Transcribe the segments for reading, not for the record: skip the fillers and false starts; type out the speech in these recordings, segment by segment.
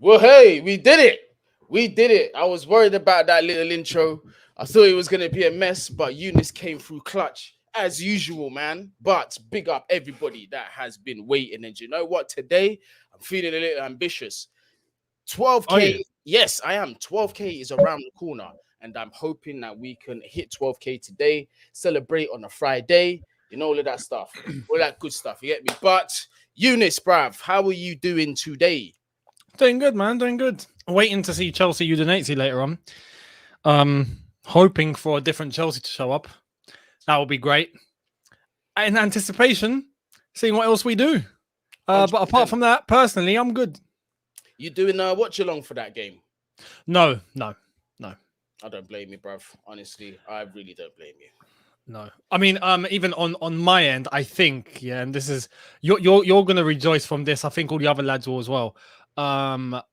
Well, hey, we did it. We did it. I was worried about that little intro. I thought it was going to be a mess, but Younes came through clutch as usual, man. But big up everybody that has been waiting. And you know what? Today, I'm feeling a little ambitious. 12K. Yes, I am. 12K is around the corner. And I'm hoping that we can hit 12K today, celebrate on a Friday, all of that stuff. All that good stuff. You get me? But Younes, bruv, how are you doing today? Doing good, man. Doing good. Waiting to see Chelsea Udinese later on. Hoping for a different Chelsea to show up. That would be great. In anticipation, seeing what else we do. But apart from that, personally, I'm good. You doing watch along for that game? No. I don't blame you, bruv. Honestly, I really don't blame you. No, I mean, even on my end, I think, and this is you're gonna rejoice from this. I think all the other lads will as well.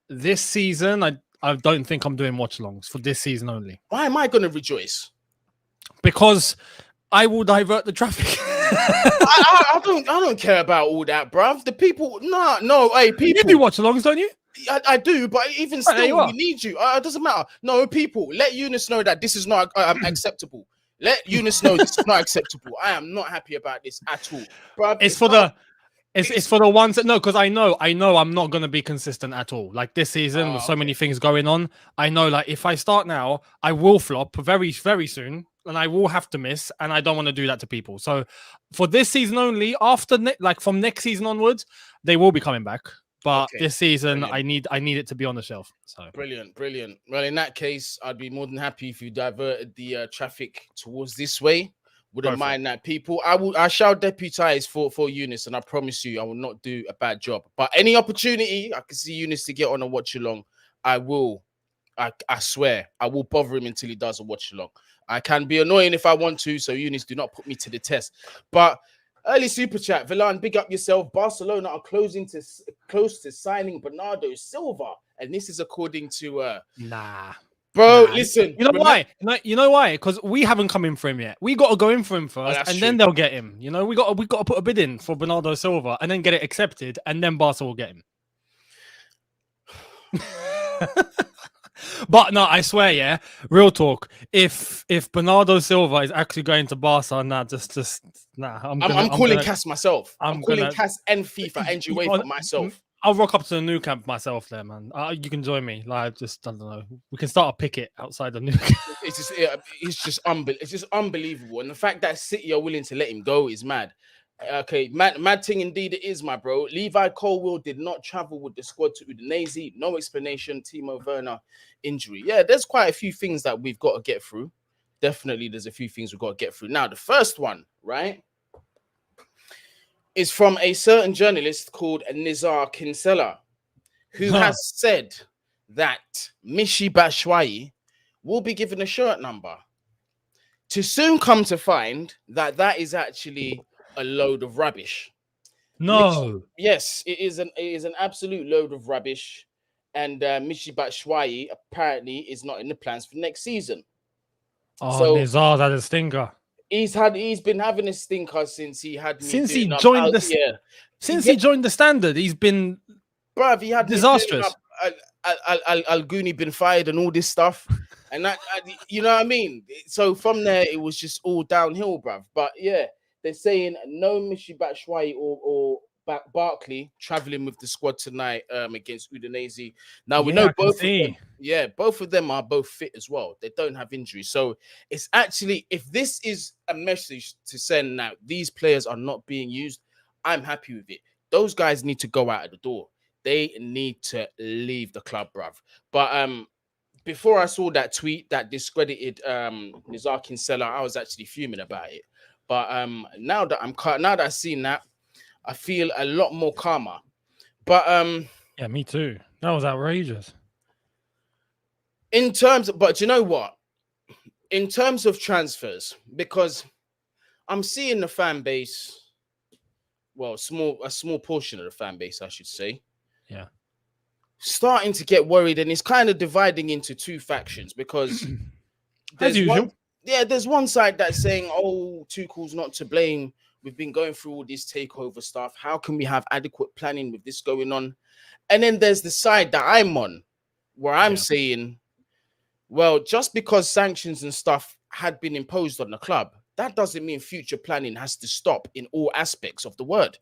This season, I don't think I'm doing watch-alongs for this season only. Why am I gonna rejoice? Because I will divert the traffic. I don't care about all that, bruv. The people, no, hey, people. You do watch-alongs, don't you? I do, but even still, we need you. It doesn't matter. No, people, let Younes know that this is not acceptable. Let Younes know this is not acceptable. I am not happy about this at all, bruv. It's for the ones that no, because I know I'm not gonna be consistent at all. Like this season, with so many things going on, I know like if I start now, I will flop very, very soon, and I will have to miss, and I don't want to do that to people. So for this season only, after from next season onwards, they will be coming back. But this season, brilliant. I need it to be on the shelf. So brilliant. Well, in that case, I'd be more than happy if you diverted the traffic towards this way. Wouldn't mind that, people. I shall deputize for Younes, and I promise you, I will not do a bad job. But any opportunity I can see Younes to get on a watch along, I will. I swear, I will bother him until he does a watch along. I can be annoying if I want to, so Younes, do not put me to the test. But early super chat, Villan, big up yourself. Barcelona are close to signing Bernardo Silva, and this is according to listen. You know why? You know why? Because we haven't come in for him yet. We got to go in for him first, and then they'll get him. You know, we got to put a bid in for Bernardo Silva, and then get it accepted, and then Barca will get him. But no, I swear, yeah, real talk. If Bernardo Silva is actually going to Barca, I'm calling Cass myself. I'm calling Cass and FIFA and UEFA myself. I'll rock up to the new camp myself there, man. You can join me. Like, I don't know. We can start a picket outside the new camp. It's just unbelievable. And the fact that City are willing to let him go is mad. Okay, mad thing indeed it is, my bro. Levi Colwill did not travel with the squad to Udinese. No explanation. Timo Werner injury. Yeah, there's quite a few things that we've got to get through. Definitely, there's a few things we've got to get through. Now, the first one, right, is from a certain journalist called Nizar Kinsella, who has said that Michy Batschuayi will be given a shirt number. To soon come to find that is actually a load of rubbish. No. Yes, it is an absolute load of rubbish. And Michy Batschuayi apparently is not in the plans for next season. Oh, so Nizar's had a stinker. He's been having a stinker since he joined the Standard. He's been he had disastrous. Al Guni been fired and all this stuff, and that you know what I mean. So from there, it was just all downhill, bruv. But yeah, they're saying no Michy Batschuayi or Barkley traveling with the squad tonight against Udinese. Now we know both of them. Yeah, both of them are both fit as well. They don't have injuries. So it's actually, if this is a message to send that these players are not being used, I'm happy with it. Those guys need to go out of the door. They need to leave the club, bruv. But before I saw that tweet that discredited Nizar Kinsella, I was actually fuming about it. But now that I've seen that, I feel a lot more calmer. But yeah, me too. That was outrageous. But you know what? In terms of transfers, because I'm seeing the fan base, well, a small portion of the fan base, I should say, yeah, starting to get worried, and it's kind of dividing into two factions because there's one side that's saying, "Oh, Tuchel's not to blame We've been going through all this takeover stuff. How can we have adequate planning with this going on? And then there's the side that I'm on, where I'm saying, well, just because sanctions and stuff had been imposed on the club, that doesn't mean future planning has to stop in all aspects of the word.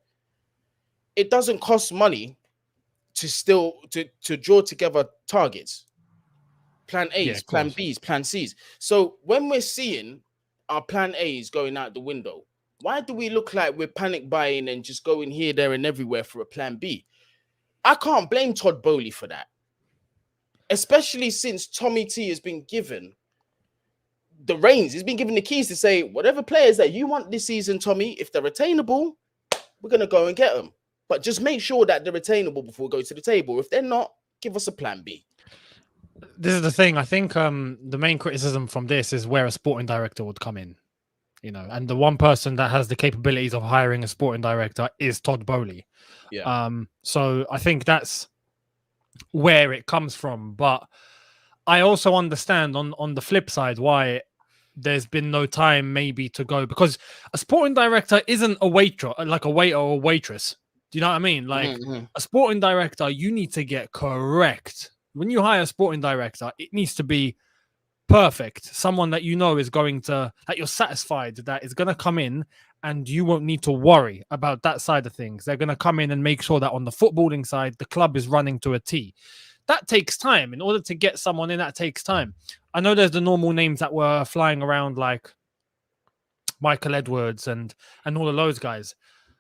It doesn't cost money to still to draw together targets, plan A's, plan B's, plan C's. So when we're seeing our plan A's going out the window, why do we look like we're panic buying and just going here, there, and everywhere for a plan B? I can't blame Todd Bowley for that, especially since Tommy T has been given the reins. He's been given the keys to say, whatever players that you want this season, Tommy, if they're attainable, we're going to go and get them. But just make sure that they're attainable before we go to the table. If they're not, give us a plan B. This is the thing. I think the main criticism from this is where a sporting director would come in. You know, and the one person that has the capabilities of hiring a sporting director is Todd Bowley. Yeah. So I think that's where it comes from. But I also understand on the flip side why there's been no time maybe to go, because a sporting director isn't a waiter, like a waiter or a waitress. Do you know what I mean? Like a sporting director, you need to get correct. When you hire a sporting director, it needs to be perfect. Someone that you know is going to, that you're satisfied that is going to come in and you won't need to worry about that side of things. They're going to come in and make sure that on the footballing side, the club is running to a T. That takes time. In order to get someone in, that takes time. I know there's the normal names that were flying around like Michael Edwards and all of those guys.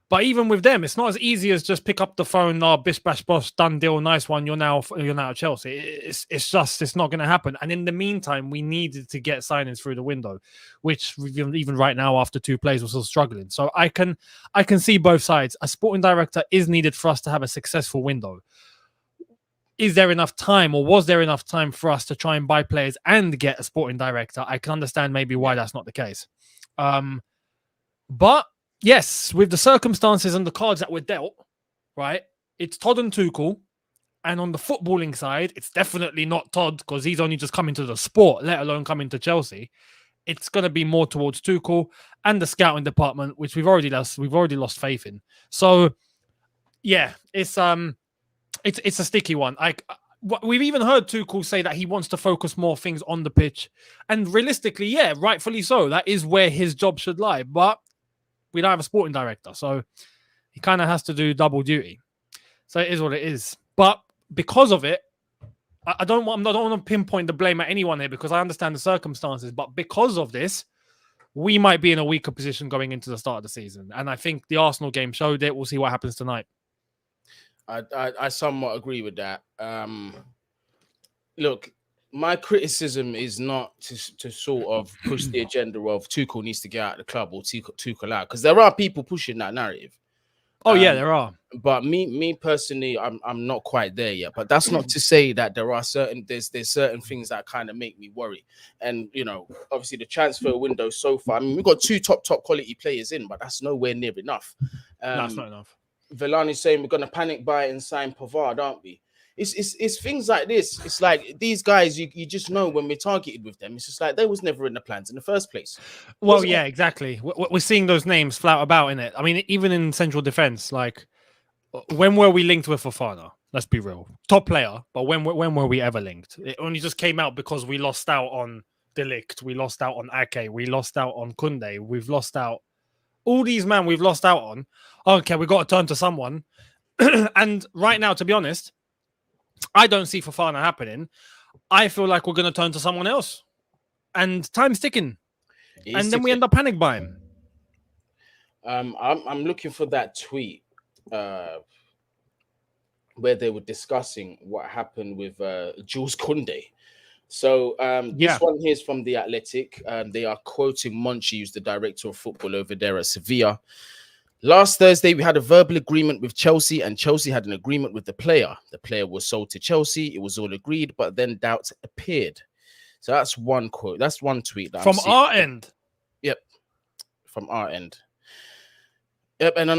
But even with them, it's not as easy as just pick up the phone, bish, bash, bosh, done deal, nice one, you're now at Chelsea. It's not going to happen. And in the meantime, we needed to get signings through the window, which even right now, after 2 plays, we're still struggling. So I can see both sides. A sporting director is needed for us to have a successful window. Is there enough time, or was there enough time for us to try and buy players and get a sporting director? I can understand maybe why that's not the case. But yes, with the circumstances and the cards that were dealt, right, it's Todd and Tuchel. And on the footballing side, it's definitely not Todd, because he's only just coming to the sport, let alone coming to Chelsea. It's going to be more towards Tuchel and the scouting department, which we've already lost faith in. So, yeah, it's a sticky one. We've even heard Tuchel say that he wants to focus more things on the pitch. And realistically, yeah, rightfully so. That is where his job should lie. But we don't have a sporting director, so he kind of has to do double duty. So it is what it is. But because of it, I don't want to pinpoint the blame at anyone here, because I understand the circumstances. But because of this, we might be in a weaker position going into the start of the season. And I think the Arsenal game showed it. We'll see what happens tonight. I somewhat agree with that. Look, my criticism is not to sort of push the agenda of Tuchel needs to get out of the club or Tuchel out, because there are people pushing that narrative. Oh yeah, there are. But me personally, I'm not quite there yet. But that's not to say that there's certain things that kind of make me worry. And you know, obviously the transfer window so far, I mean, we've got 2 top quality players in, but that's nowhere near enough. That's not enough. Villani's saying we're gonna panic buy and sign Pavard, aren't we? It's things like this. It's like these guys, you just know when we're targeted with them, it's just like they was never in the plans in the first place. Well, yeah, exactly. We're seeing those names flout about in it. I mean, even in central defense, like when were we linked with Fofana? Let's be real, top player. But when were we ever linked? It only just came out because we lost out on De Ligt, we lost out on Ake, we lost out on Kounde, we've lost out all these men we've lost out on. Okay, we got to turn to someone. And right now, to be honest, I don't see Fofana happening. I feel like we're going to turn to someone else. And time's ticking. And then we end up panic buying. I'm looking for that tweet where they were discussing what happened with Jules Kounde. So this one here is from The Athletic. They are quoting Michy, who's the director of football over there at Sevilla. Last Thursday, we had a verbal agreement with Chelsea, and Chelsea had an agreement with the player. The player was sold to Chelsea. It was all agreed, but then doubts appeared. So that's one quote. That's one tweet. From our end. Yep. From our end. Yep. And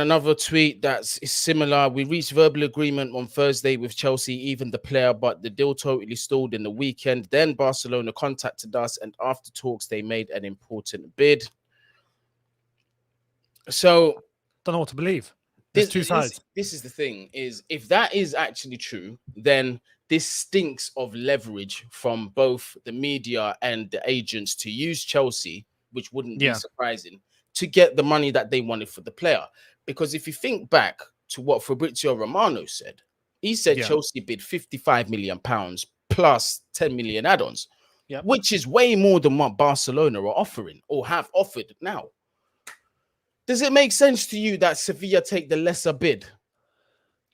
another tweet that's similar. We reached verbal agreement on Thursday with Chelsea, even the player, but the deal totally stalled in the weekend. Then Barcelona contacted us, and after talks, they made an important bid. So don't know what to believe. There's two sides. This is the thing: is if that is actually true, then this stinks of leverage from both the media and the agents to use Chelsea, which wouldn't be surprising, to get the money that they wanted for the player. Because if you think back to what Fabrizio Romano said, he said Chelsea bid £55 million plus 10 million add-ons, which is way more than what Barcelona are offering or have offered now. Does it make sense to you that Sevilla take the lesser bid?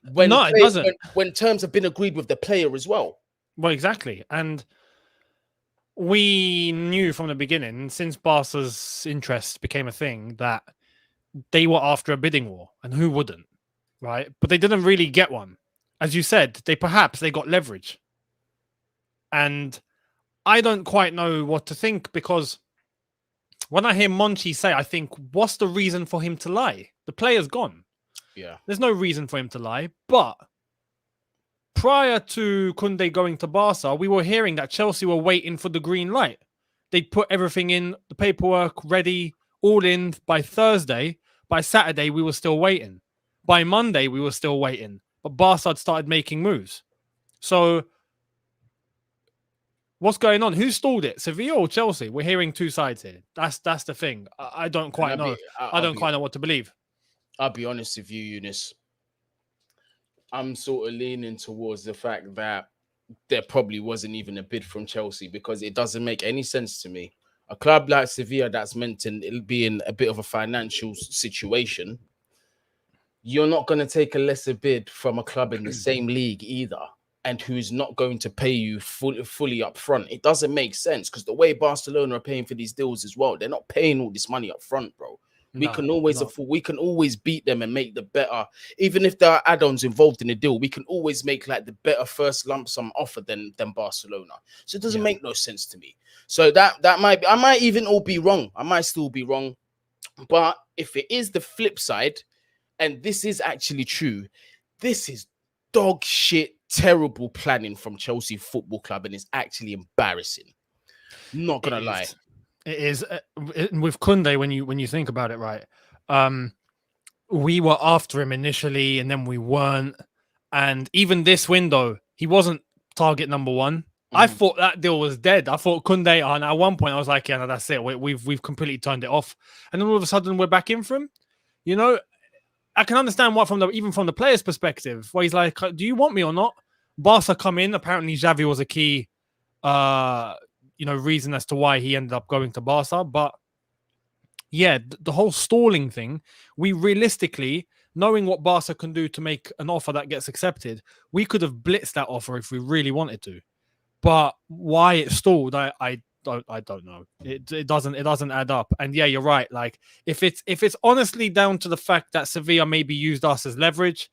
No, it doesn't. When terms have been agreed with the player as well. Well, exactly. And we knew from the beginning, since Barca's interest became a thing, that they were after a bidding war. And who wouldn't, right? But they didn't really get one. As you said, they got leverage. And I don't quite know what to think, because when I hear Monchi say, I think, what's the reason for him to lie? The player's gone. Yeah. There's no reason for him to lie. But prior to Kounde going to Barca, we were hearing that Chelsea were waiting for the green light. They'd put everything in, the paperwork ready, all in by Thursday. By Saturday, we were still waiting. By Monday, we were still waiting. But Barca had started making moves. So what's going on? Who stalled it? Sevilla or Chelsea? We're hearing two sides here. That's the thing. I don't quite know. I don't quite know what to believe. I'll be honest with you, Younes. I'm sort of leaning towards the fact that there probably wasn't even a bid from Chelsea, because it doesn't make any sense to me. A club like Sevilla that's meant to be in a bit of a financial situation, you're not going to take a lesser bid from a club in the same league either, and who's not going to pay you fully up front. It doesn't make sense, because the way Barcelona are paying for these deals as well, they're not paying all this money up front, bro. We can always beat them and make the better, even if there are add-ons involved in the deal, we can always make like the better first lump sum offer than Barcelona. So it doesn't make no sense to me. So that might be, I might even all be wrong. I might still be wrong. But if it is the flip side, and this is actually true, this is dog shit, terrible planning from Chelsea Football Club, and it's actually embarrassing. Not gonna lie. It is with Kounde, when you think about it, right? We were after him initially, and then we weren't. And even this window, he wasn't target number one. I thought that deal was dead. I thought Kounde, and at one point I was like, yeah, no, that's it. We've completely turned it off. And then all of a sudden we're back in for him. You know, I can understand what even from the player's perspective, where he's like, do you want me or not? Barca come in. Apparently Xavi was a key reason as to why he ended up going to Barca. But yeah, the whole stalling thing, we realistically, knowing what Barca can do to make an offer that gets accepted, we could have blitzed that offer if we really wanted to. But why it stalled, I don't know. It doesn't add up. And yeah, you're right. Like if it's honestly down to the fact that Sevilla maybe used us as leverage,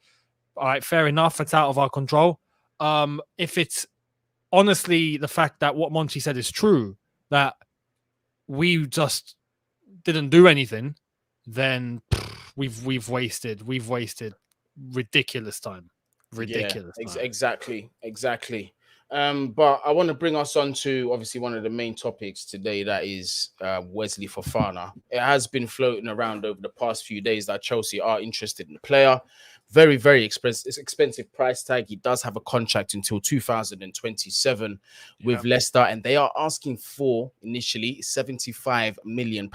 all right, fair enough. It's out of our control. If it's honestly the fact that what Monchi said is true, that we just didn't do anything, then we've wasted ridiculous time. Exactly. But I want to bring us on to obviously one of the main topics today, that is Wesley Fofana. It has been floating around over the past few days that Chelsea are interested in the player. Very, very expensive price tag. He does have a contract until 2027 with Leicester, and they are asking for initially £75 million.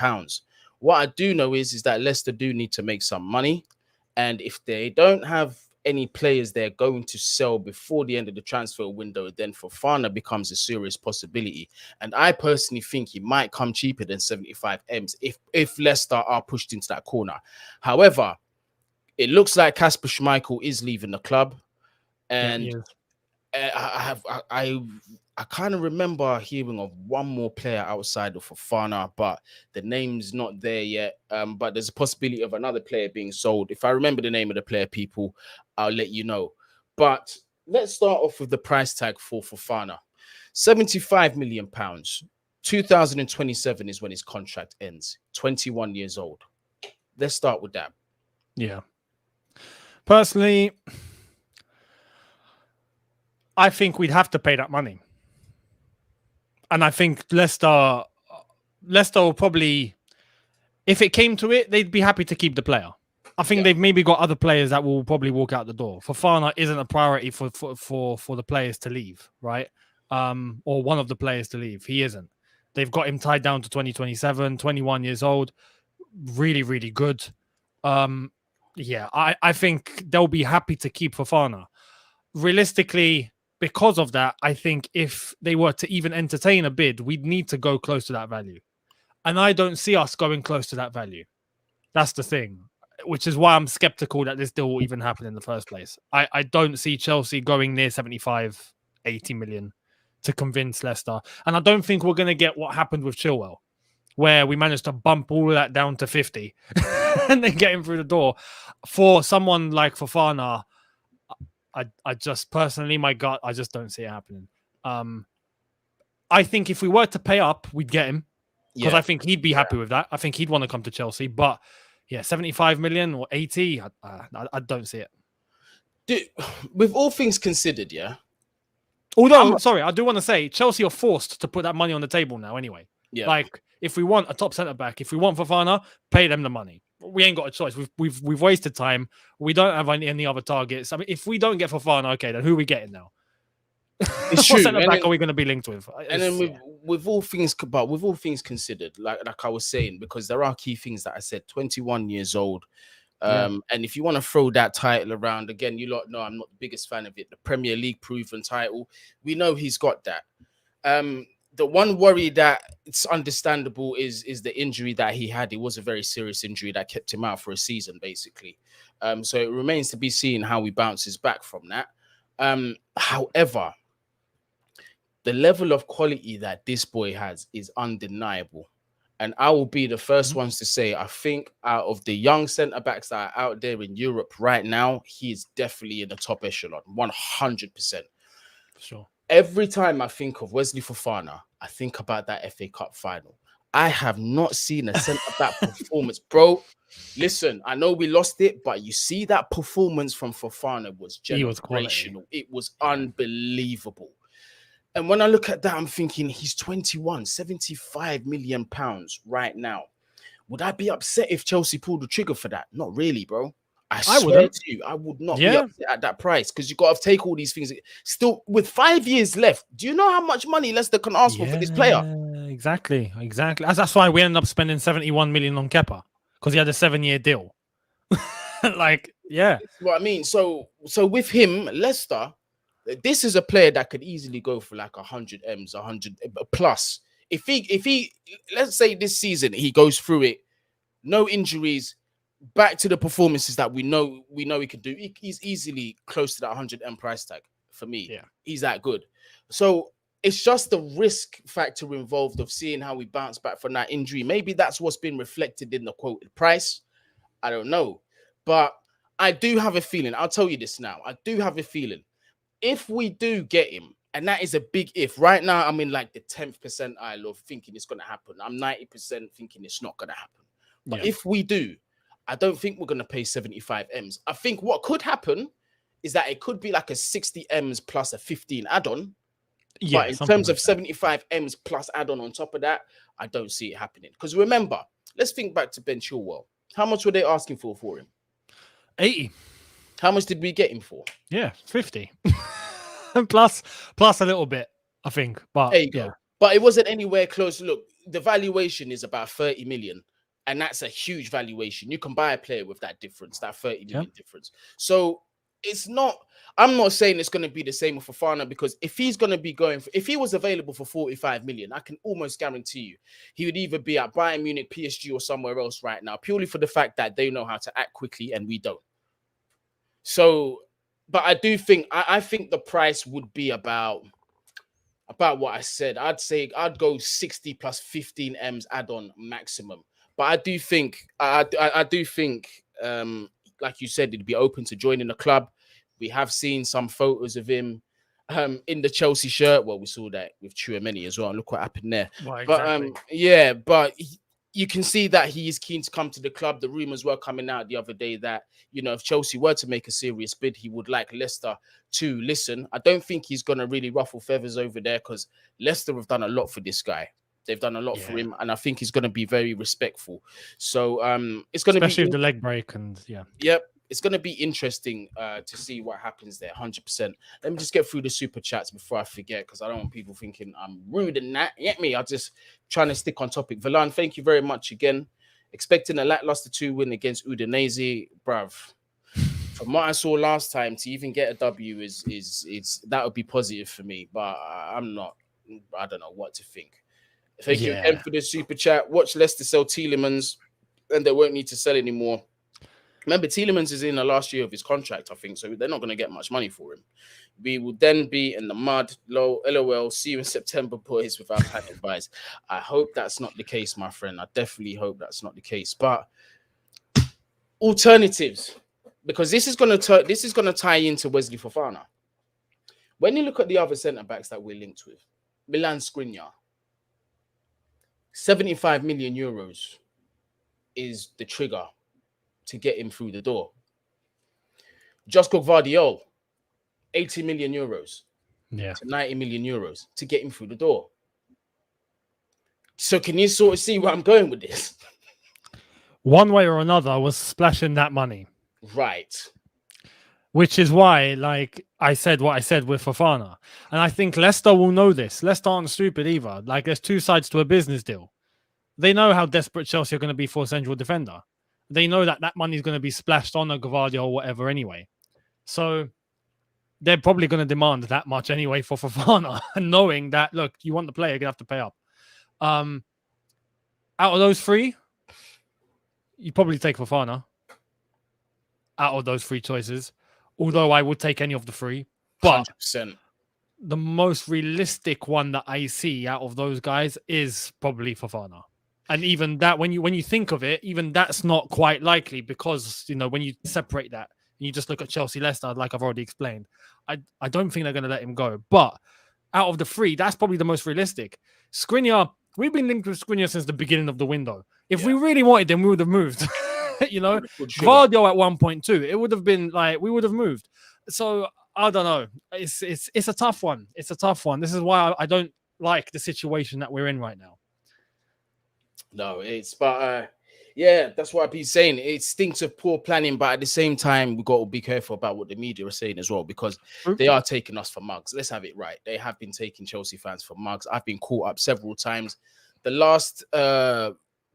What I do know is that Leicester do need to make some money, and if they don't have any players they're going to sell before the end of the transfer window, then Fofana becomes a serious possibility. And I personally think he might come cheaper than 75 M's if Leicester are pushed into that corner. However, it looks like Kasper Schmeichel is leaving the club, and I kind of remember hearing of one more player outside of Fofana, but the name's not there yet. But there's a possibility of another player being sold. If I remember the name of the player, people, I'll let you know. But let's start off with the price tag for Fofana. £75 million. 2027 is when his contract ends. 21 years old. Let's start with that. Yeah. Personally, I think we'd have to pay that money. And I think Leicester will probably If it came to it, they'd be happy to keep the player. I think they've maybe got other players that will probably walk out the door. Fofana isn't a priority for the players to leave, right? Or one of the players to leave. He isn't. They've got him tied down to 2027, 21 years old. Really, really good. I think they'll be happy to keep Fofana. Realistically, because of that, I think if they were to even entertain a bid, we'd need to go close to that value. And I don't see us going close to that value. That's the thing, which is why I'm skeptical that this deal will even happen in the first place. I don't see Chelsea going near 75, 80 million to convince Leicester. And I don't think we're going to get what happened with Chilwell, where we managed to bump all of that down to 50 and then get him through the door. For someone like Fofana, I just personally, my gut, I just don't see it happening. I think if we were to pay up, we'd get him. Because I think he'd be happy with that. I think he'd want to come to Chelsea. But 75 million or 80, I don't see it. Dude, with all things considered, Although, sorry, I do want to say Chelsea are forced to put that money on the table now anyway. Yeah. Like, if we want a top centre-back, if we want Fofana, pay them the money. We ain't got a choice. We've wasted time. We don't have any other targets. I mean, if we don't get Fofana, okay, then who are we getting now? It's true. What centre-back are we going to be linked with? And then with all things considered, like I was saying, because there are key things that I said, 21 years old. And if you want to throw that title around, again, you lot know I'm not the biggest fan of it. The Premier League proven title, we know he's got that. The one worry that it's understandable is the injury that he had. It was a very serious injury that kept him out for a season, basically. So it remains to be seen how he bounces back from that. However, the level of quality that this boy has is undeniable. And I will be the first ones to say, I think out of the young centre-backs that are out there in Europe right now, he is definitely in the top echelon, 100%. Sure. Every time I think of Wesley Fofana, I think about that FA Cup final. I have not seen a centre-back performance. Bro, listen, I know we lost it, but you see that performance from Fofana was generational. It was unbelievable. And when I look at that, I'm thinking he's 21, 75 million pounds right now. Would I be upset if Chelsea pulled the trigger for that? Not really, bro. I swear to you, I would not be upset at that price because you got to take all these things. Still, with 5 years left, do you know how much money Leicester can ask for this player? Exactly. That's why we ended up spending 71 million on Kepa because he had a 7-year deal. That's what I mean. So with him, Leicester, this is a player that could easily go for like 100 M's, 100 plus. If he, let's say this season he goes through it, no injuries, back to the performances that we know he can do. He's easily close to that 100 M price tag for me. Yeah, he's that good. So it's just the risk factor involved of seeing how we bounce back from that injury. Maybe that's what's been reflected in the quoted price. I don't know, but I do have a feeling. I'll tell you this now. I do have a feeling. If we do get him, and that is a big if. Right now, I'm in like the 10th percentile of thinking it's going to happen. I'm 90% thinking it's not going to happen. But if we do, I don't think we're going to pay 75 M's. I think what could happen is that it could be like a 60 M's plus a 15 add-on. But in terms of 75 M's plus add-on on top of that, I don't see it happening. Because remember, let's think back to Ben Chilwell. How much were they asking for him? 80. How much did we get him for? 50. plus a little bit, I think. But there you go. But it wasn't anywhere close. Look, the valuation is about 30 million. And that's a huge valuation. You can buy a player with that difference, that 30 million difference. So it's not, I'm not saying it's going to be the same with Fofana because if he's going to be if he was available for 45 million, I can almost guarantee you he would either be at Bayern Munich, PSG or somewhere else right now, purely for the fact that they know how to act quickly and we don't. So, but I do think, I think the price would be about what I said. I'd say I'd go 60 plus 15 M's add-on maximum. But I do think, like you said, it'd be open to joining the club. We have seen some photos of him in the Chelsea shirt. Well, we saw that with Tchouaméni as well. And look what happened there. Well, exactly. But you can see that he is keen to come to the club. The rumors were coming out the other day that, if Chelsea were to make a serious bid, he would like Leicester to listen. I don't think he's going to really ruffle feathers over there because Leicester have done a lot for this guy. They've done a lot for him, and I think he's going to be very respectful. So it's going to be, especially with the leg break, and yep, it's going to be interesting to see what happens there. 100%. Let me just get through the super chats before I forget, because I don't want people thinking I'm rude and that. Get me? I'm just trying to stick on topic. Valan, thank you very much again. Expecting a lackluster 2 win against Udinese, bruv. From what I saw last time, to even get a W is that would be positive for me, but I'm not. I don't know what to think. Thank you again for the super chat. Watch Leicester sell Tielemans, and they won't need to sell anymore. Remember, Tielemans is in the last year of his contract, I think, so they're not going to get much money for him. We will then be in the mud. LOL. See you in September, boys, without panic buys. I hope that's not the case, my friend. I definitely hope that's not the case. But alternatives, because this is going to tie into Wesley Fofana. When you look at the other centre backs that we're linked with, Milan Skriniar, 75 million euros is the trigger to get him through the door. Josko Gvardiol, 80 million euros to 90 million euros to get him through the door. So can you sort of see where I'm going with this? One way or another was splashing that money. Right. Which is why, like I said, what I said with Fofana. And I think Leicester will know this. Leicester aren't stupid either. Like, there's two sides to a business deal. They know how desperate Chelsea are going to be for a central defender. They know that that money is going to be splashed on a Gvardiol or whatever anyway. So they're probably going to demand that much anyway for Fofana, knowing that, look, you want the player, you're going to have to pay up. Out of those three, you probably take Fofana. Out of those three choices. Although I would take any of the three. But 100%. The most realistic one that I see out of those guys is probably Fofana. And even that, when you think of it, even that's not quite likely because, you know, when you separate that, and you just look at Chelsea, Leicester, like I've already explained, I don't think they're going to let him go. But out of the three, that's probably the most realistic. Skriniar, we've been linked with Skriniar since the beginning of the window. If we really wanted him, we would have moved. You know, Gvardiol at 1.2, it would have been like we would have moved. So I don't know. It's a tough one. It's a tough one. This is why I don't like the situation that we're in right now. No, that's what I've been saying. It stinks of poor planning, but at the same time, we've got to be careful about what the media are saying as well, because they are taking us for mugs. Let's have it right. They have been taking Chelsea fans for mugs. I've been caught up several times. The last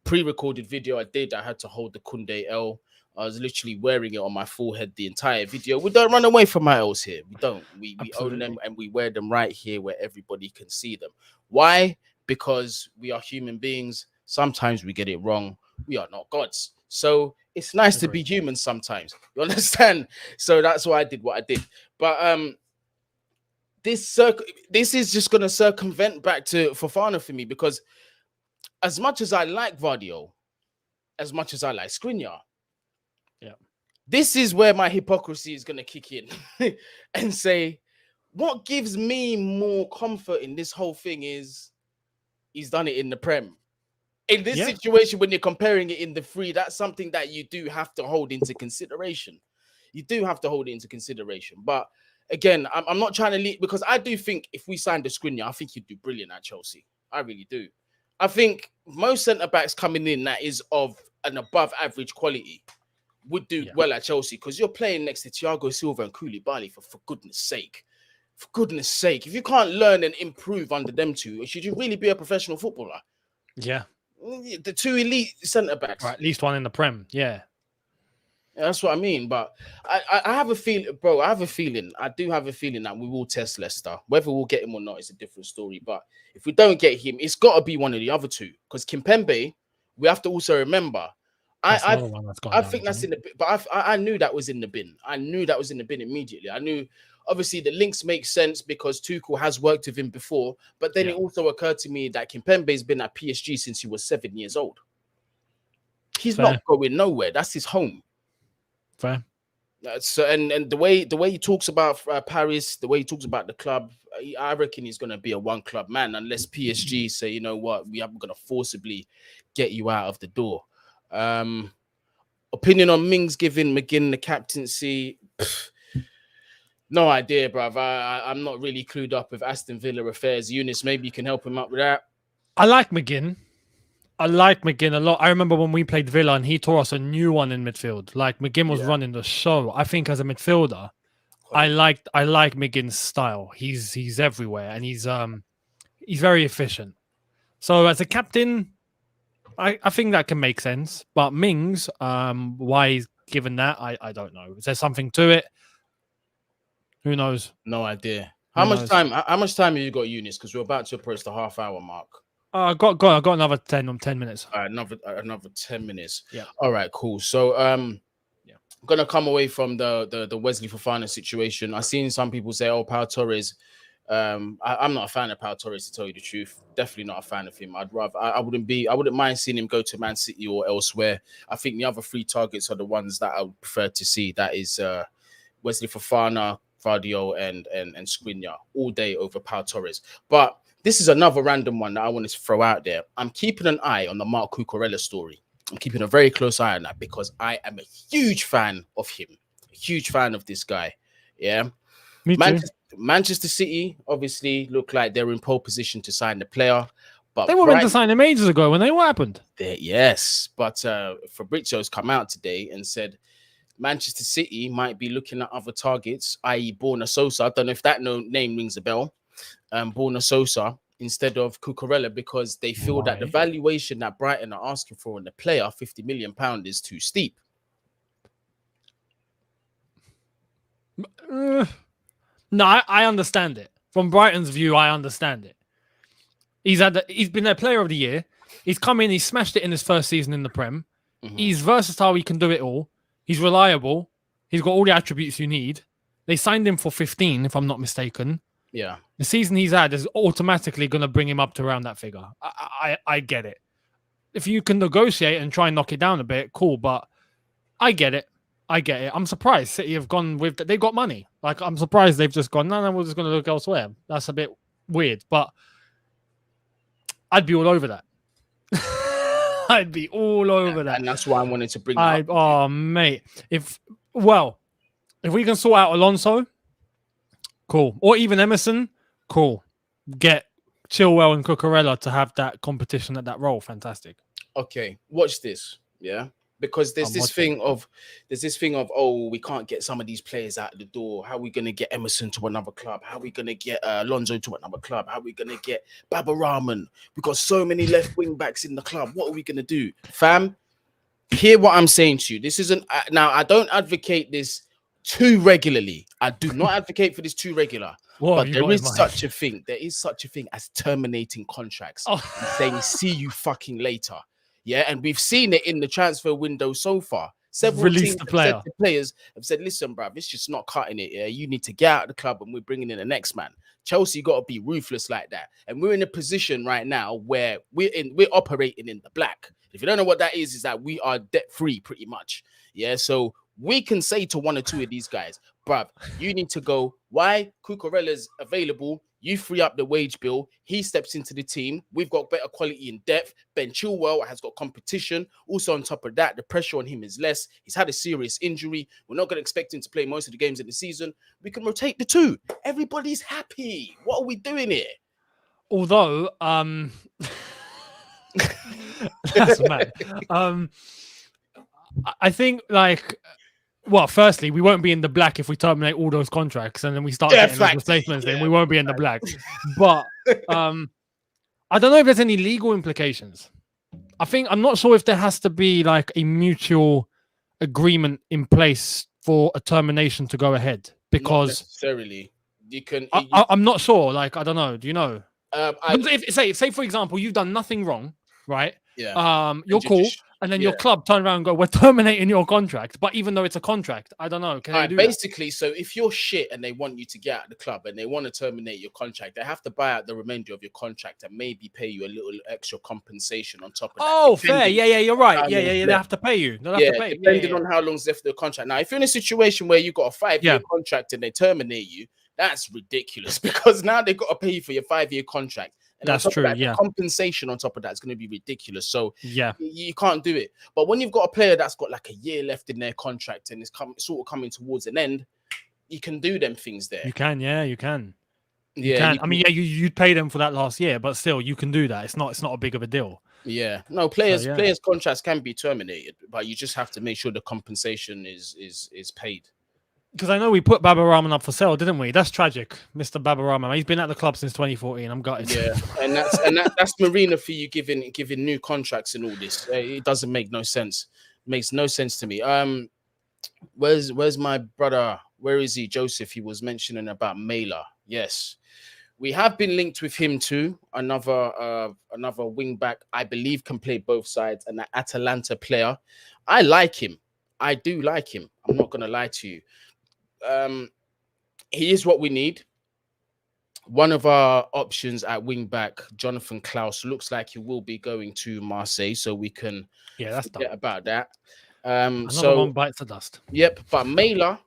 pre-recorded video I had to hold the Kounde L. I was literally wearing it on my forehead the entire video. We don't run away from our L's here. We don't. We own them and we wear them right here where everybody can see them. Why? Because we are human beings. Sometimes we get it wrong. We are not gods. So it's nice to be human sometimes. You understand? So that's why I did what I did. But this is just going to circumvent back to Fofana for me, because as much as I like Gvardiol, as much as I like Skriniar, this is where my hypocrisy is going to kick in and say, what gives me more comfort in this whole thing is he's done it in the Prem. In this situation, when you're comparing it in the free, that's something that you do have to hold into consideration. You do have to hold it into consideration. But again, I'm not trying to lead, because I do think if we signed a Skriniar, I think he'd do brilliant at Chelsea. I really do. I think most centre-backs coming in that is of an above-average quality would do well at Chelsea, because you're playing next to Thiago Silva and Koulibaly, for goodness sake. For goodness sake. If you can't learn and improve under them two, should you really be a professional footballer? Yeah. The two elite centre-backs. Or at least one in the Prem, That's what I mean. But I have a feeling, bro, I do have a feeling that we will test Leicester. Whether we'll get him or not is a different story. But if we don't get him, it's got to be one of the other two. Because Kimpembe, we have to also remember, I think that's in the bin. But I knew that was in the bin. I knew that was in the bin immediately. I knew, obviously, the links make sense because Tuchel has worked with him before. But then it also occurred to me that Kimpembe's been at PSG since he was 7 years old. He's not going nowhere. That's his home. Fair. So and the way he talks about Paris, the way he talks about the club, I reckon he's going to be a one-club man unless PSG say, you know what, we are going to forcibly get you out of the door. Opinion on Mings giving McGinn the captaincy? No idea, bruv. I'm not really clued up with Aston Villa affairs. Younes, maybe you can help him out with that. I like McGinn. I like McGinn a lot. I remember when we played Villa and he tore us a new one in midfield. Like McGinn was running the show. I think as a midfielder, I like McGinn's style. He's everywhere and he's very efficient. So as a captain, I think that can make sense. But Mings, why he's given that, I don't know. Is there something to it? Who knows? No idea. How much time have you got, Younes? Because we're about to approach the half-hour mark. I got another 10 minutes. All right, another 10 minutes. Yeah. All right, cool. So I'm gonna come away from the Wesley Fofana situation. I've seen some people say, "Oh, Pau Torres." I'm not a fan of Pau Torres, to tell you the truth. Definitely not a fan of him. I wouldn't mind seeing him go to Man City or elsewhere. I think the other 3 targets are the ones that I would prefer to see. That is Wesley Fofana, Vardio, and Skriniar all day over Pau Torres. But this is another random one that I wanted to throw out there. I'm keeping an eye on the Marc Cucurella story. I'm keeping a very close eye on that because I am a huge fan of him. A huge fan of this guy. Yeah. Me too. Manchester City obviously look like they're in pole position to sign the player. But they were meant to sign him ages ago when what happened? Yes. But Fabrizio's come out today and said Manchester City might be looking at other targets, i.e. Borna Sosa. I don't know if that name rings a bell. Borna Sosa instead of Cucurella because they feel that the valuation that Brighton are asking for on the player, £50 million, is too steep. No, I understand it. From Brighton's view, I understand it. He's been their player of the year. He's come in, he's smashed it in his first season in the Prem. Mm-hmm. He's versatile, he can do it all. He's reliable. He's got all the attributes you need. They signed him for 15, if I'm not mistaken. Yeah. The season he's had is automatically going to bring him up to around that figure. I get it. If you can negotiate and try and knock it down a bit, cool. But I get it. I'm surprised City have gone with that. They've got money. Like, I'm surprised they've just gone, no, we're just going to look elsewhere. That's a bit weird. But I'd be all over that. I'd be all over that. And that's why I wanted to bring it up. Oh, mate. If we can sort out Alonso, cool. Or even Emerson, cool. Get Chilwell and Cucurella to have that competition at that role. Fantastic. Okay, watch this. Yeah. Because there's this thing of, oh, we can't get some of these players out the door. How are we going to get Emerson to another club? How are we going to get Alonso to another club? How are we going to get Baba Rahman? We've got so many left wing backs in the club. What are we going to do? Fam, hear what I'm saying to you. This isn't, now I don't advocate this too regularly. I do not advocate for this too regular. But there is such a thing. There is such a thing as terminating contracts. And saying, see you fucking later. Yeah, and we've seen it in the transfer window so far. Several teams players have said, listen, bruv, it's just not cutting it. Yeah, you need to get out of the club and we're bringing in the next man. Chelsea got to be ruthless like that. And we're in a position right now where we're operating in the black. If you don't know what that is that we are debt-free pretty much. Yeah, so we can say to one or two of these guys, bruv, you need to go. Why? Cucurella's available. You free up the wage bill. He steps into the team. We've got better quality in depth. Ben Chilwell has got competition. Also, on top of that, the pressure on him is less. He's had a serious injury. We're not going to expect him to play most of the games in the season. We can rotate the two. Everybody's happy. What are we doing here? Although, that's mad. I think, like, well, firstly, we won't be in the black if we terminate all those contracts and then we start getting those replacements. Then we won't be in the black. But I don't know if there's any legal implications. I'm not sure if there has to be like a mutual agreement in place for a termination to go ahead. Because not necessarily, you can. I'm not sure. Like, I don't know. Do you know? Say for example, you've done nothing wrong, right? Yeah. You're cool. And then your club turn around and go, we're terminating your contract. But even though it's a contract, I don't know. Can they do basically, so if you're shit and they want you to get out of the club and they want to terminate your contract, they have to buy out the remainder of your contract and maybe pay you a little extra compensation on top of that. Oh, fair. Yeah, you're right. Yeah, they have to pay you. Depending on how long's left of the contract. Now, if you're in a situation where you've got a 5-year contract and they terminate you, that's ridiculous because now they've got to pay you for your 5-year contract. And that's true. The compensation on top of that is going to be ridiculous. So yeah, you can't do it. But when you've got a player that's got like a year left in their contract and it's sort of coming towards an end, you can do them things there. You can, yeah, you can. You can. I mean, yeah, you'd pay them for that last year, but still, you can do that. It's not a big of a deal. Yeah, no, players contracts can be terminated, but you just have to make sure the compensation is paid. Because I know we put Baba Rahman up for sale, didn't we? That's tragic, Mr. Baba Rahman. He's been at the club since 2014. I'm gutted. Yeah, and that's Marina for you giving new contracts and all this. It doesn't make no sense. Makes no sense to me. Where's my brother? Where is he? Joseph. He was mentioning about Mæhle. Yes, we have been linked with him too. Another wing back, I believe, can play both sides, and an Atalanta player. I like him. I do like him. I'm not gonna lie to you. He is what we need. One of our options at wing back, Jonathan Klaus, looks like he will be going to Marseille, so we can forget about that. Another one bites the dust. Yep, but Mæhle,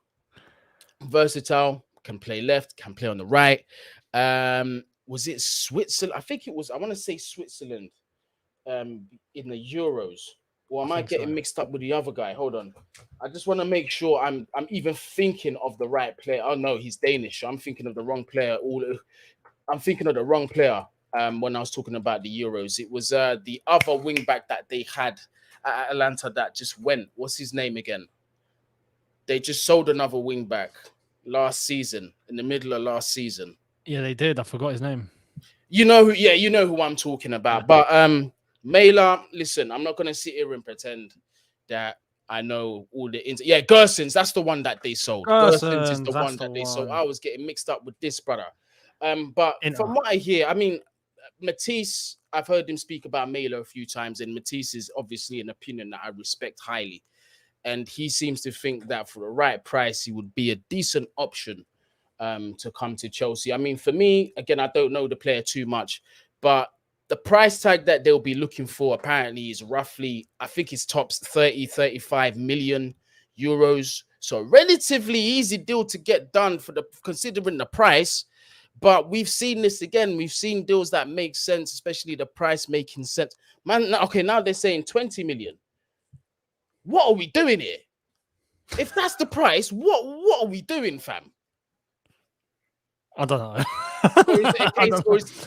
versatile, can play left, can play on the right. Was it Switzerland? I think it was. I want to say Switzerland. In the Euros. Or am I getting mixed up with the other guy? Hold on. I just want to make sure I'm even thinking of the right player. Oh no, he's Danish. I'm thinking of the wrong player. I'm thinking of the wrong player. When I was talking about the Euros, it was the other wing back that they had at Atlanta that just went. What's his name again? They just sold another wing back last season, in the middle of last season. Yeah, they did. I forgot his name. You know who I'm talking about. Yeah. But Mæhle, listen, I'm not gonna sit here and pretend that I know all the Gersons, that's the one that they sold. Gersons is the one that they sold. I was getting mixed up with this brother. But from what I hear, I mean, Matisse, I've heard him speak about Mæhle a few times, and Matisse is obviously an opinion that I respect highly. And he seems to think that for the right price, he would be a decent option to come to Chelsea. I mean, for me, again, I don't know the player too much, but the price tag that they'll be looking for apparently is roughly, I think it's tops 35 million euros. So relatively easy deal to get done considering the price. But we've seen this again. We've seen deals that make sense, especially the price making sense. Man, okay, now they're saying 20 million. What are we doing here? If that's the price, what are we doing, fam? I don't know.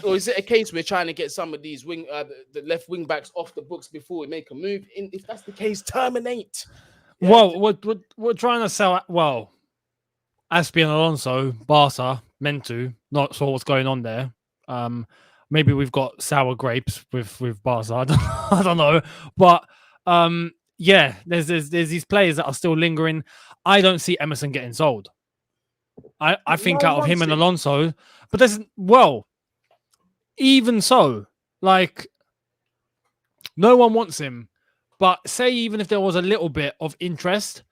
Or is it a case we're trying to get some of these the left wing backs off the books before we make a move? If that's the case, terminate. Yeah. Well, we're trying to sell. Well, Aspian Alonso, Barca, meant to not sure what's going on there. Maybe we've got sour grapes with Barca. I don't know, but yeah, there's these players that are still lingering. I don't see Emerson getting sold. I think out of him and Alonso, but even so, like, no one wants him. But say even if there was a little bit of interest,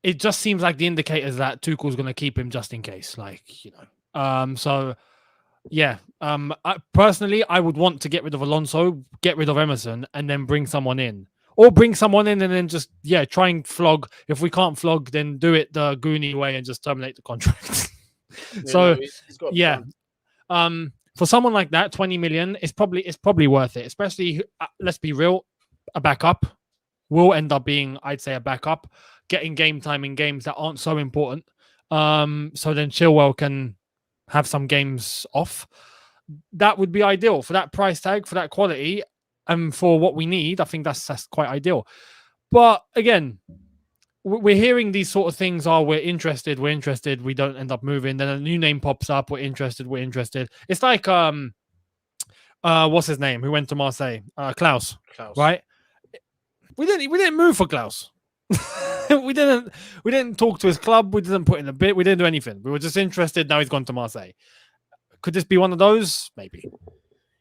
it just seems like the indicators that Tuchel's going to keep him just in case, So, yeah, personally, I would want to get rid of Alonso, get rid of Emerson, and then bring someone in. Or bring someone in and then just, try and flog. If we can't flog, then do it the Guni way and just terminate the contract. For someone like that, 20 million is probably worth it. Especially, let's be real, a backup will end up being, I'd say, a backup, getting game time in games that aren't so important. So then Chilwell can have some games off. That would be ideal for that price tag, for that quality. And for what we need, I think that's quite ideal. But again, we're hearing these sort of things. We're interested, we don't end up moving. Then a new name pops up, we're interested. It's like, what's his name? Who went to Marseille? Klaus, right? We didn't move for Klaus. we didn't talk to his club. We didn't put in a bid. We didn't do anything. We were just interested. Now he's gone to Marseille. Could this be one of those? Maybe.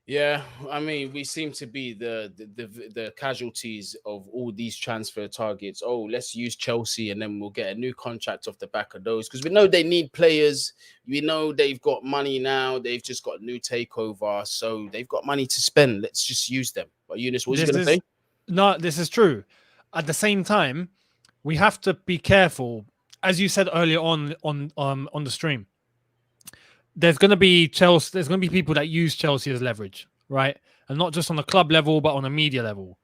Yeah, I mean, we seem to be the casualties of all these transfer targets. Oh, let's use Chelsea and then we'll get a new contract off the back of those because we know they need players. We know they've got money now. They've just got a new takeover, so they've got money to spend. Let's just use them. But Younes, what are you going to say? No, this is true. At the same time, we have to be careful, as you said earlier on the stream. There's going to be Chelsea. There's going to be people that use Chelsea as leverage, right? And not just on a club level, but on a media level.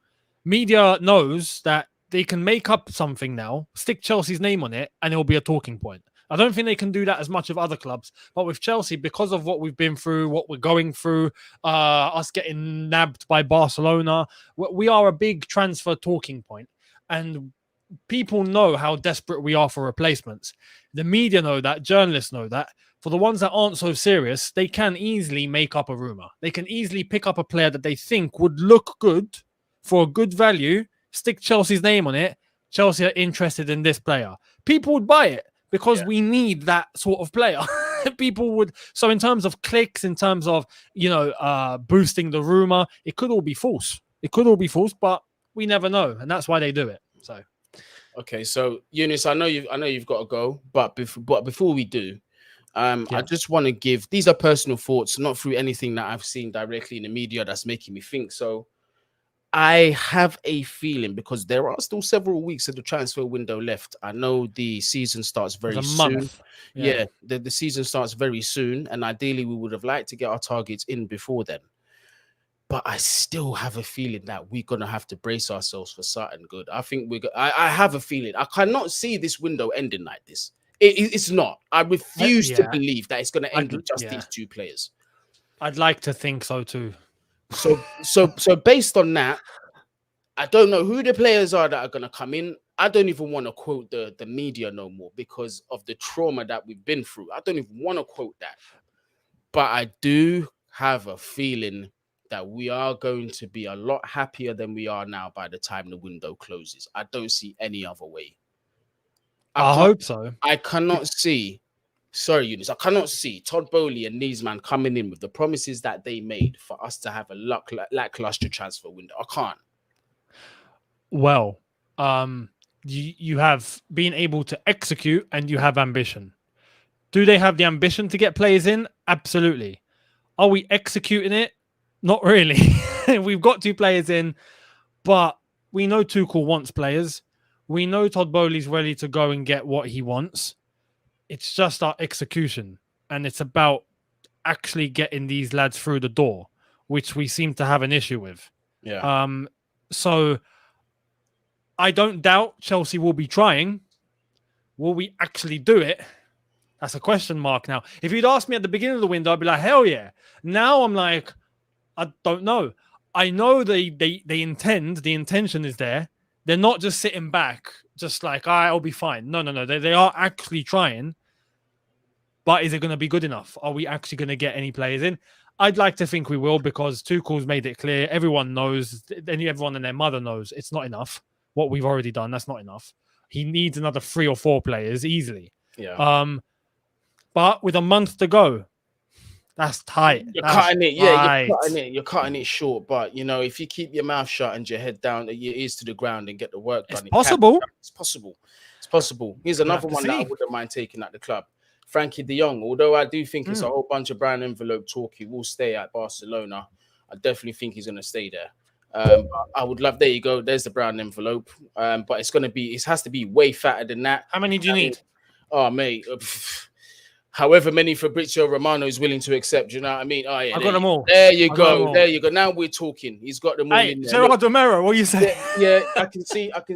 Media knows that they can make up something now, stick Chelsea's name on it, and it'll be a talking point. I don't think they can do that as much of other clubs. But with Chelsea, because of what we've been through, what we're going through, us getting nabbed by Barcelona, we are a big transfer talking point. And people know how desperate we are for replacements. The media know that, journalists know that. For the ones that aren't so serious, they can easily make up a rumor. They can easily pick up a player that they think would look good for a good value, stick Chelsea's name on it. Chelsea are interested in this player. People would buy it because we need that sort of player. People would. So in terms of clicks, in terms of, boosting the rumor, it could all be false. It could all be false, but we never know. And that's why they do it. So. Okay, so Younes, I know you've got to go, but before we do, I just want to give, these are personal thoughts, not through anything that I've seen directly in the media that's making me think. So I have a feeling, because there are still several weeks of the transfer window left. I know the season starts very soon. Yeah, the season starts very soon, and ideally we would have liked to get our targets in before then. But I still have a feeling that we're going to have to brace ourselves for something good. I think I have a feeling. I cannot see this window ending like this. It's not. I refuse to believe that it's going to end with just these two players. I'd like to think so too. So based on that, I don't know who the players are that are going to come in. I don't even want to quote the media no more because of the trauma that we've been through. I don't even want to quote that. But I do have a feeling that we are going to be a lot happier than we are now by the time the window closes. I don't see any other way. I hope so. I cannot see, sorry, Younes, I cannot see Todd Bowley and these man coming in with the promises that they made for us to have a lackluster transfer window. I can't. Well, you have been able to execute and you have ambition. Do they have the ambition to get players in? Absolutely. Are we executing it? Not really. We've got 2 players in, but we know Tuchel wants players. We know Todd Bowley's ready to go and get what he wants. It's just our execution, and it's about actually getting these lads through the door, which we seem to have an issue with. Yeah. So I don't doubt Chelsea will be trying. Will we actually do it? That's a question mark now. If you'd asked me at the beginning of the window, I'd be like, hell yeah. Now I'm like, I don't know. I know they intend, the intention is there. They're not just sitting back, just like, I'll be fine. No. They are actually trying. But is it going to be good enough? Are we actually going to get any players in? I'd like to think we will, because Tuchel's made it clear. Everyone knows, everyone and their mother knows it's not enough. What we've already done, that's not enough. He needs another 3 or 4 players easily. Yeah. But with a month to go, that's tight. You're cutting it. Yeah, you're cutting it short. But, if you keep your mouth shut and your head down, your ears to the ground and get the work done. It's possible. It's possible. It's possible. Here's another one that I wouldn't mind taking at the club. Frankie de Jong. Although I do think it's a whole bunch of brown envelope talk, he will stay at Barcelona. I definitely think he's going to stay there. I would love, there you go. There's the brown envelope. But it has to be way fatter than that. How many do you need? Oh, mate. However many Fabrizio Romano is willing to accept, you know what I mean? Oh, yeah, I got them all. There you go. There you go. Now we're talking. He's got them all in there. Gerard Romero, what are you saying? Yeah, I can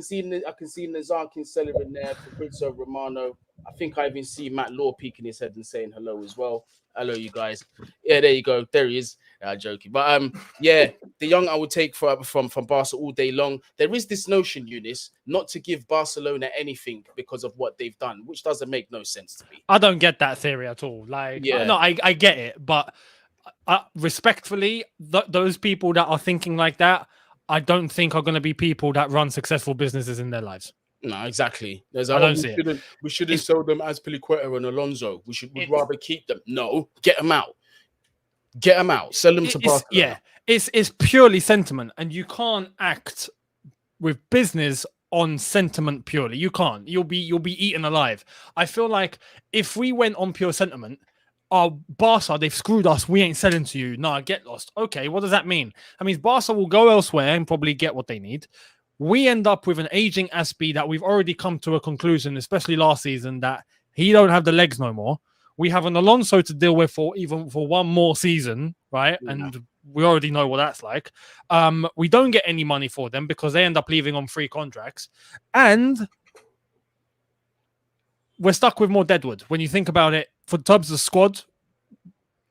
see Nazarkin celebrating there, Fabrizio Romano. I think I even see Matt Law peeking his head and saying hello as well. Hello, you guys. Yeah, there you go. There he is. Joking. But de Jong I would take from Barca all day long. There is this notion, Younes, not to give Barcelona anything because of what they've done, which doesn't make no sense to me. I don't get that theory at all. I get it, but respectfully, those people that are thinking like that, I don't think are going to be people that run successful businesses in their lives. No, exactly. We shouldn't sell them as Piliqueta and Alonso. We'd rather keep them. No, get them out. Get them out. Sell them to Barcelona. Yeah, it's purely sentiment, and you can't act with business on sentiment purely. You can't. You'll be eaten alive. I feel like if we went on pure sentiment, Barca, they've screwed us. We ain't selling to you. Nah, get lost. Okay, what does that mean? That means Barca will go elsewhere and probably get what they need. We end up with an aging Aspie that we've already come to a conclusion, especially last season, that he don't have the legs no more. We have an Alonso to deal with for one more season, right? Yeah. And we already know what that's like. We don't get any money for them because they end up leaving on free contracts. And we're stuck with more deadwood. When you think about it, for terms of squad,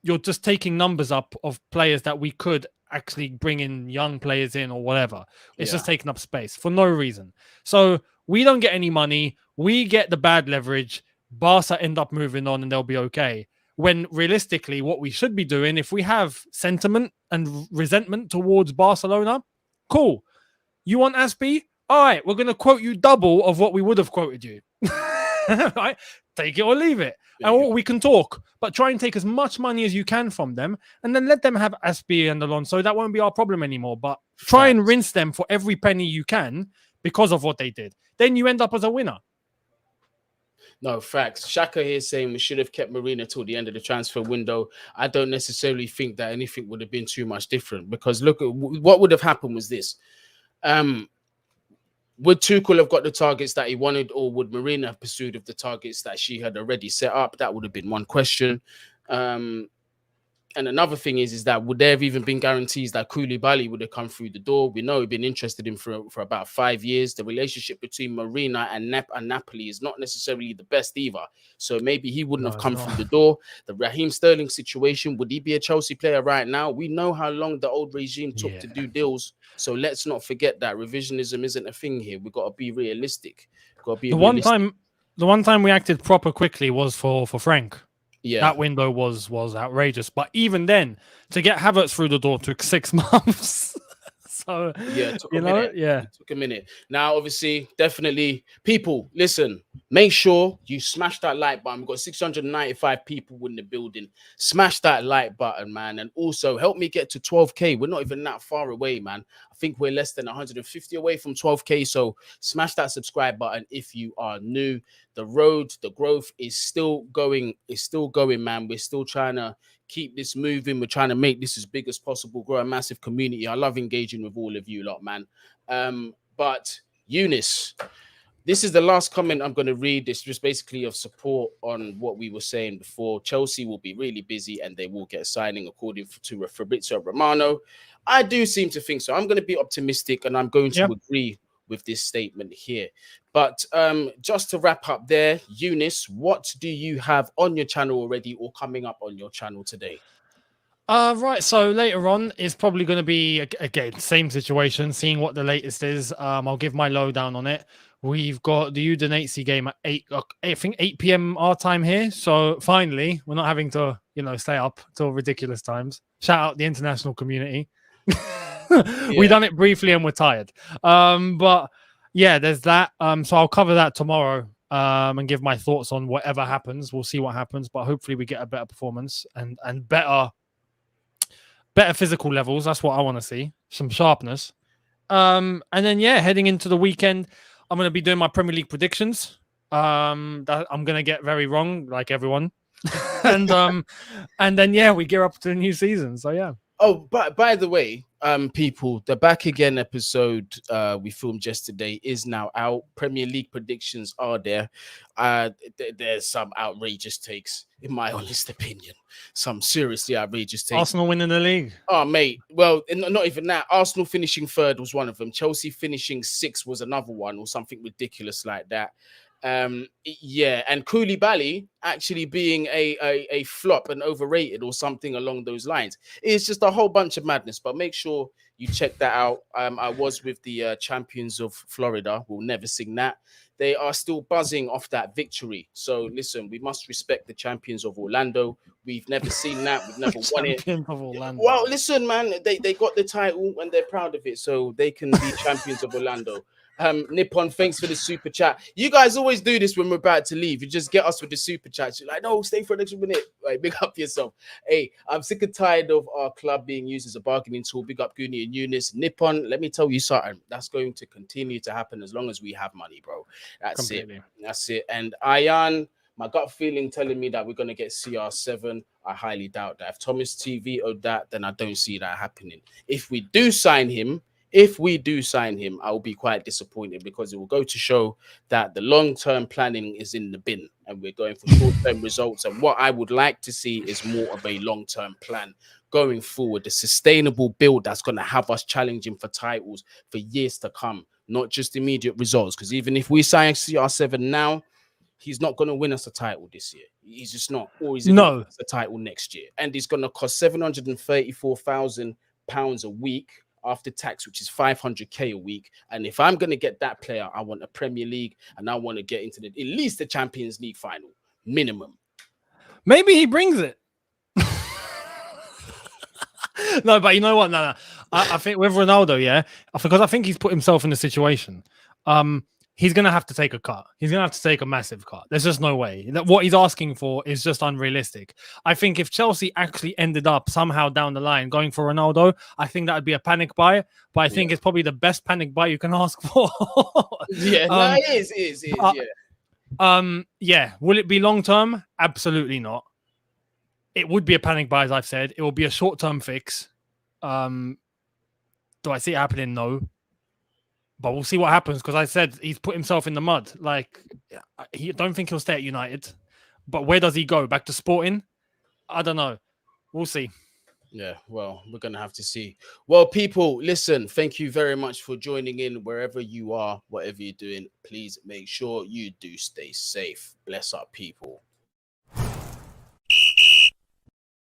you're just taking numbers up of players that we could actually bring in, young players in or whatever. It's just taking up space for no reason. So we don't get any money. We get the bad leverage. Barca end up moving on and they'll be okay. When realistically, what we should be doing, if we have sentiment and resentment towards Barcelona, cool. You want Aspie? All right, we're going to quote you double of what we would have quoted you. Right? Take it or leave it. And we can talk, but try and take as much money as you can from them and then let them have Aspie and Alonso. That won't be our problem anymore. But try and rinse them for every penny you can because of what they did. Then you end up as a winner. No, facts. Shaka here saying we should have kept Marina till the end of the transfer window. I don't necessarily think that anything would have been too much different because look, what would have happened was this. Would Tuchel have got the targets that he wanted, or would Marina have pursued of the targets that she had already set up? That would have been one question. And another thing is that would there have even been guarantees that Koulibaly would have come through the door? We know we've been interested in for about 5 years. The relationship between Marina and Napoli is not necessarily the best either. So maybe he wouldn't have come through the door. The Raheem Sterling situation, would he be a Chelsea player right now? We know how long the old regime took to do deals. So let's not forget that revisionism isn't a thing here. We've got to be realistic. The one time we acted proper quickly was for Frank. Yeah, that window was outrageous. But even then, to get Havertz through the door took 6 months. So it took a minute. Yeah, it took a minute. Now, obviously, definitely, people, listen. Make sure you smash that like button. We've got 695 people in the building. Smash that like button, man, and also help me get to 12k. We're not even that far away, man. I think we're less than 150 away from 12k. So smash that subscribe button if you are new. The road, the growth is still going. It's still going, man. We're still trying to keep this moving. We're trying to make this as big as possible, grow a massive community. I love engaging with all of you lot, man. But Younes, this is the last comment I'm going to read. It's just basically of support on what we were saying before. Chelsea will be really busy and they will get a signing according to Fabrizio Romano. I do seem to think so. I'm going to be optimistic and I'm going to agree with this statement here. But just to wrap up there, Younes, what do you have on your channel already or coming up on your channel today? Right, so later on is probably going to be, again, same situation, seeing what the latest is. I'll give my lowdown on it. We've got the Udinese game at 8 p.m. our time here. So finally, we're not having to, stay up till ridiculous times. Shout out the international community. We done it briefly and we're tired. But yeah, there's that. So I'll cover that tomorrow and give my thoughts on whatever happens. We'll see what happens, but hopefully we get a better performance and better physical levels. That's what I want to see. Some sharpness. And then, heading into the weekend, I'm going to be doing my Premier League predictions. That I'm going to get very wrong, like everyone. and then, we gear up to the new season. So, yeah. Oh, but by the way, people, the Back Again episode we filmed yesterday is now out. Premier League predictions are there. There's some outrageous takes, in my honest opinion. Some seriously outrageous takes. Arsenal winning the league. Oh, mate. Well, not even that. Arsenal finishing third was one of them. Chelsea finishing sixth was another one, or something ridiculous like that. And Koulibaly actually being a flop and overrated or something along those lines. It's just a whole bunch of madness, but make sure you check that out. I was with the champions of Florida. We'll never sing that. They are still buzzing off that victory. So listen, we must respect the champions of Orlando. We've never seen that. We've never won it. Well, listen, man, they got the title and they're proud of it. So they can be champions of Orlando. Nippon, thanks for the super chat. You guys always do this when we're about to leave. You just get us with the super chat. You're like, no, stay for an extra minute. Right, big up yourself. Hey, I'm sick and tired of our club being used as a bargaining tool. Big up Guni and Younes. Nippon, let me tell you something. That's going to continue to happen as long as we have money, bro. That's Completely. It. That's it. And Ayan, my gut feeling telling me that we're going to get CR7. I highly doubt that. If Thomas TV or that, then I don't see that happening. If we do sign him, I will be quite disappointed because it will go to show that the long-term planning is in the bin and we're going for short-term results. And what I would like to see is more of a long-term plan going forward, a sustainable build that's going to have us challenging for titles for years to come, not just immediate results. Because even if we sign CR7 now, he's not going to win us a title this year. He's just not. Or he's going to win us a title next year. And it's going to cost £734,000 a week after tax, which is 500k a week. And if I'm going to get that player, I want a Premier League and I want to get into at least the Champions League final, minimum. Maybe he brings it. No, but you know what? No. I think with Ronaldo, yeah, because I think he's put himself in a situation. He's going to have to take a cut. He's going to have to take a massive cut. There's just no way. What he's asking for is just unrealistic. I think if Chelsea actually ended up somehow down the line going for Ronaldo, I think that would be a panic buy. But I think it's probably the best panic buy you can ask for. It is. Yeah. Will it be long term? Absolutely not. It would be a panic buy, as I've said. It will be a short-term fix. Do I see it happening? No. But we'll see what happens, because I said he's put himself in the mud. Like, I don't think he'll stay at United. But where does he go? Back to Sporting? I don't know. We'll see. Yeah, well, we're going to have to see. Well, people, listen, thank you very much for joining in wherever you are, whatever you're doing. Please make sure you do stay safe. Bless up, people.